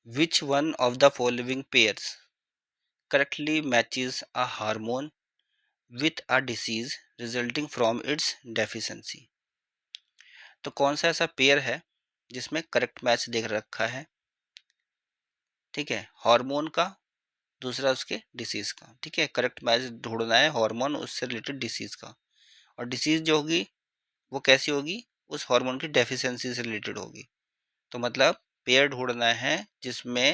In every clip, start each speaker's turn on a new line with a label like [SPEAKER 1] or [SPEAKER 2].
[SPEAKER 1] Which one of the following pairs correctly matches a hormone with a disease resulting from its deficiency. तो कौन सा ऐसा pair है जिसमें करेक्ट मैच देख रखा है, ठीक है, हार्मोन का, दूसरा उसके डिसीज का, ठीक है, करेक्ट मैच ढूंढना है हार्मोन उससे रिलेटेड डिसीज का। और डिसीज जो होगी वो कैसी होगी, उस हार्मोन की डेफिशिएंसी से रिलेटेड होगी। तो मतलब पेयर ढूंढना है जिसमें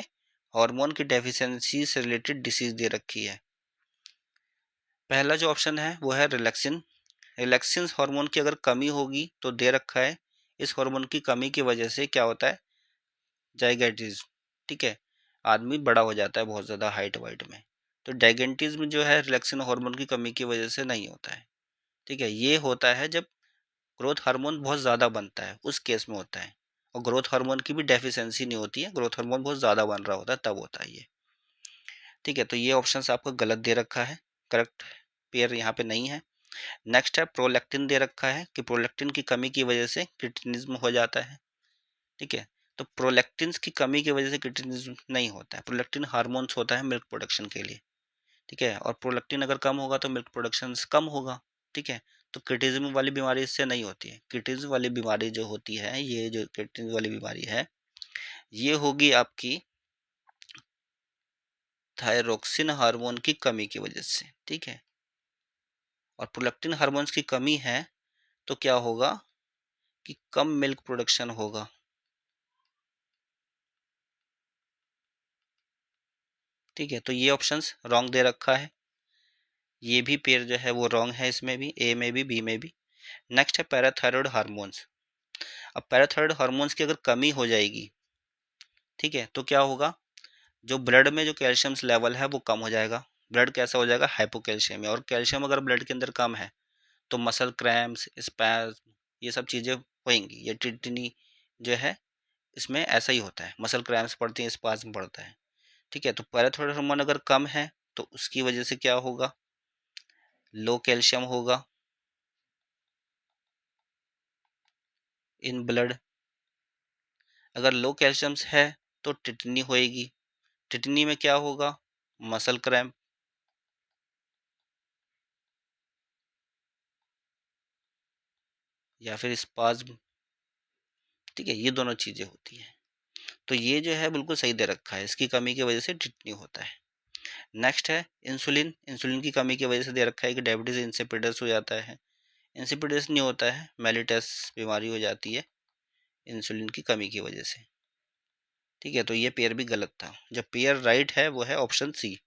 [SPEAKER 1] हार्मोन की डेफिशिएंसी से रिलेटेड डिसीज दे रखी है। पहला जो ऑप्शन है वो है रिलैक्सिन। रिलैक्सिन हार्मोन की अगर कमी होगी तो दे रखा है इस हार्मोन की कमी की वजह से क्या होता है, जाइगेटिज्म, ठीक है, आदमी बड़ा हो जाता है बहुत ज़्यादा हाइट वाइट में। तो डायगेंटिज्म जो है रिलैक्सिन हार्मोन की कमी की वजह से नहीं होता है, ठीक है, ये होता है जब ग्रोथ हार्मोन बहुत ज़्यादा बनता है उस केस में होता है। और ग्रोथ हार्मोन की भी डेफिशिएंसी नहीं होती है, ग्रोथ हार्मोन बहुत ज़्यादा बन रहा होता है तब होता है ये, ठीक है। तो ये ऑप्शन आपको गलत दे रखा है, करेक्ट पेयर यहाँ पे नहीं है। नेक्स्ट है प्रोलैक्टिन दे रखा है कि प्रोलैक्टिन की कमी की वजह से क्रिटिनिज्म हो जाता है, ठीक है। तो प्रोलैक्टिन्स की कमी की वजह से क्रिटिनिज्म नहीं होता है, प्रोलैक्टिन हार्मोन्स होता है मिल्क प्रोडक्शन के लिए, ठीक है। और प्रोलैक्टिन अगर कम होगा तो मिल्क प्रोडक्शन कम होगा, ठीक है। तो क्रिटिज्म वाली बीमारी इससे नहीं होती है। क्रिटिज्म वाली बीमारी जो होती है, ये जो क्रिटिज्म वाली बीमारी है ये होगी आपकी थायरोक्सिन हार्मोन की कमी की वजह से, ठीक है। और प्रोलैक्टिन हार्मोन्स की कमी है तो क्या होगा कि कम मिल्क प्रोडक्शन होगा, ठीक है। तो ये ऑप्शंस रॉन्ग दे रखा है, ये भी पेयर जो है वो रॉन्ग है, इसमें भी ए में भी बी में भी। नेक्स्ट है पैराथायरॉयड हार्मोन्स। अब पैराथायरॉयड हार्मोन्स की अगर कमी हो जाएगी, ठीक है, तो क्या होगा, जो ब्लड में जो कैल्शियम लेवल है वो कम हो जाएगा, ब्लड कैसा हो जाएगा, हाइपोकैल्शियम। और कैल्शियम अगर ब्लड के अंदर कम है तो मसल क्रैम्प्स, स्पैज्म, ये सब चीज़ें होंगी। ये टिटनी जो है इसमें ऐसा ही होता है, मसल क्रैम्प्स पड़ती हैं, स्पाज्म पड़ता है, ठीक है। तो पैराथायरॉयड हार्मोन अगर कम है तो उसकी वजह से क्या होगा, लो कैल्शियम होगा इन ब्लड। अगर लो कैल्शियम्स है तो टिटनी होएगी, टिटनी में क्या होगा, मसल क्रैम्प, या फिर स्पाज्म, ठीक है, ये दोनों चीज़ें होती हैं। तो ये जो है बिल्कुल सही दे रखा है, इसकी कमी की वजह से टिटनी होता है। नेक्स्ट है इंसुलिन। इंसुलिन की कमी की वजह से दे रखा है कि डायबिटीज इंसिपिडस हो जाता है। इंसिपिडस नहीं होता है, मेलिटस बीमारी हो जाती है इंसुलिन की कमी की वजह से, ठीक है। तो ये पेयर भी गलत था, जो पेयर राइट है वो है ऑप्शन सी।